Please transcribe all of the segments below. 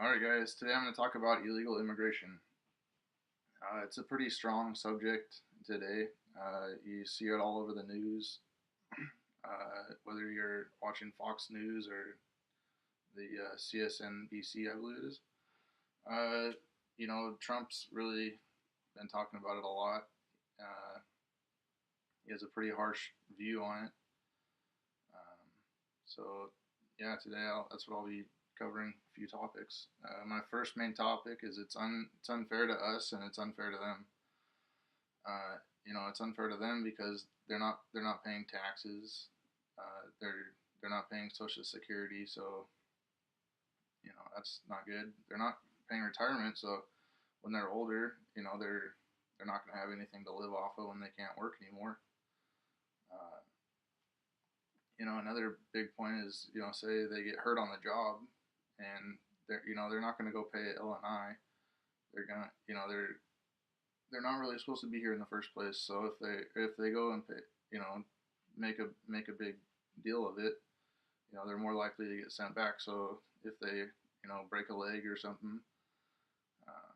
Alright, guys, today I'm going to talk about illegal immigration. It's a pretty strong subject today. You see it all over the news, whether you're watching Fox News or the CSNBC, I believe it is. Uh, Trump's really been talking about it a lot. Uh, he has a pretty harsh view on it. Um, so, yeah, today that's what I'll be covering a few topics. My first main topic is it's unfair to us and it's unfair to them. It's unfair to them because they're not paying taxes. They're not paying Social Security, so that's not good. They're not paying retirement, so when they're older, they're not going to have anything to live off of when they can't work anymore. Uh, Another big point is, say they get hurt on the job, and they're not going to go pay L&I. They're gonna, they're not really supposed to be here in the first place. So if they go and pay, make a big deal of it, they're more likely to get sent back. So if they break a leg or something, uh,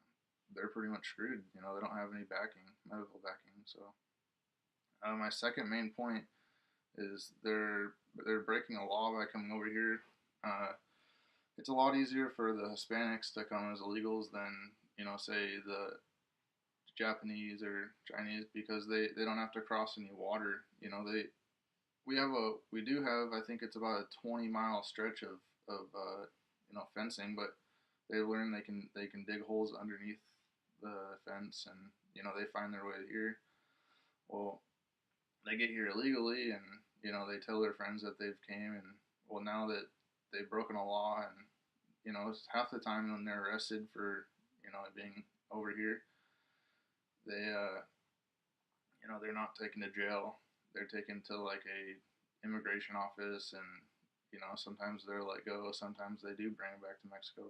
they're pretty much screwed. They don't have any medical backing. So my second main point is they're breaking a law by coming over here. It's a lot easier for the Hispanics to come as illegals than say the Japanese or Chinese, because they don't have to cross any water. We do have, I think it's about a 20-mile stretch of fencing, but they learn they can dig holes underneath the fence, and they find their way here. Well, they get here illegally, and they tell their friends that they've came, and well, now that they've broken a law, and it's half the time when they're arrested for being over here, they they're not taken to jail. They're taken to like a immigration office, and sometimes they're let go, sometimes they do bring them back to Mexico.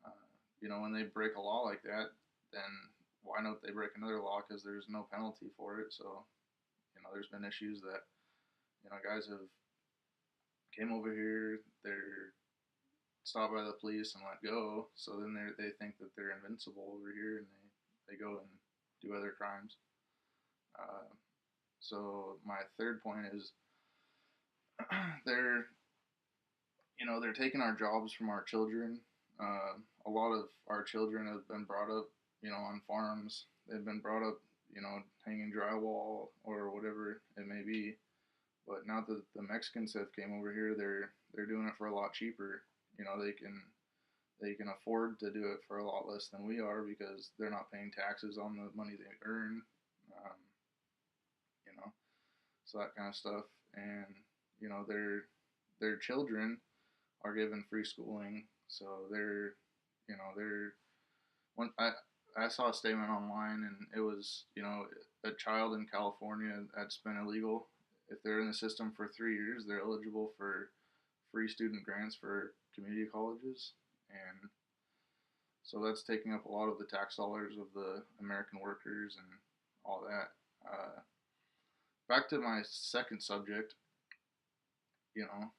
But when they break a law like that, then why don't they break another law? Because there's no penalty for it. So there's been issues that guys have came over here, they're stopped by the police and let go. So then they think that they're invincible over here, and they go and do other crimes. So my third point is they're they're taking our jobs from our children. A lot of our children have been brought up on farms. They've been brought up hanging drywall or whatever it may be. But now that the Mexicans have came over here, they're doing it for a lot cheaper. They can afford to do it for a lot less than we are, because they're not paying taxes on the money they earn. Um, so that kind of stuff. And their children are given free schooling, so they're when I saw a statement online, and it was a child in California that's been illegal. If they're in the system for 3 years, they're eligible for free student grants for community colleges, and so that's taking up a lot of the tax dollars of the American workers and all that. Back to my second subject, you know,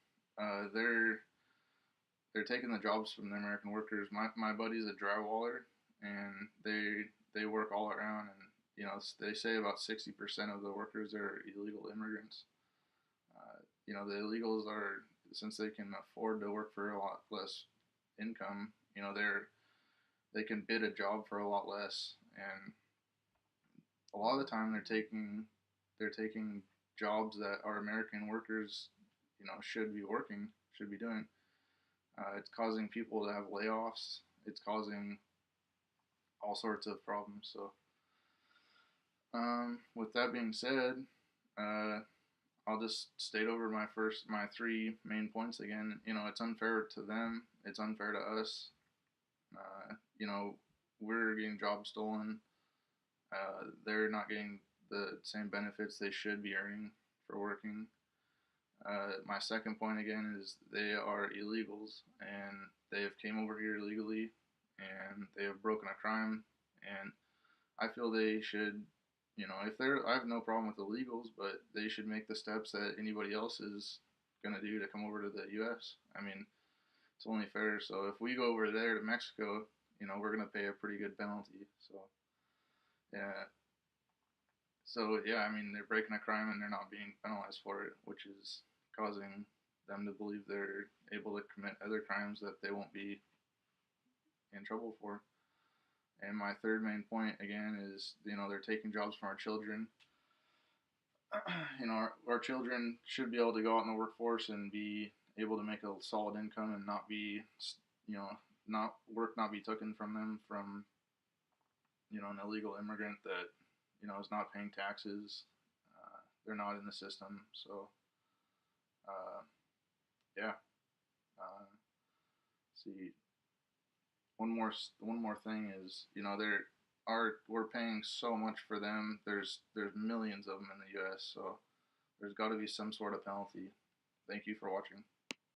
they're taking the jobs from the American workers. My buddy's a drywaller, and they work all around, and they say about 60% of the workers are illegal immigrants. The illegals are, since they can afford to work for a lot less income, they can bid a job for a lot less, and a lot of the time they're taking jobs that our American workers should be doing. It's causing people to have layoffs. It's causing all sorts of problems. So, with that being said, I'll just state over my three main points again. It's unfair to them. It's unfair to us. Uh, you know, we're getting jobs stolen. They're not getting the same benefits they should be earning for working. My second point again is they are illegals, and they have came over here illegally, and they have broken a crime, and I feel they should, if I have no problem with illegals, but they should make the steps that anybody else is gonna do to come over to the U.S. I mean, It's only fair. So if we go over there to Mexico, we're gonna pay a pretty good penalty. So yeah, I mean, they're breaking a crime and they're not being penalized for it, which is causing them to believe they're able to commit other crimes that they won't be in trouble for. And my third main point again is, they're taking jobs from our children. Our children should be able to go out in the workforce and be able to make a solid income and not be, not be taken from them from, an illegal immigrant that, is not paying taxes. They're not in the system. So, uh, yeah. See, one more thing is, we're paying so much for them. There's millions of them in the U.S. So there's got to be some sort of penalty. Thank you for watching.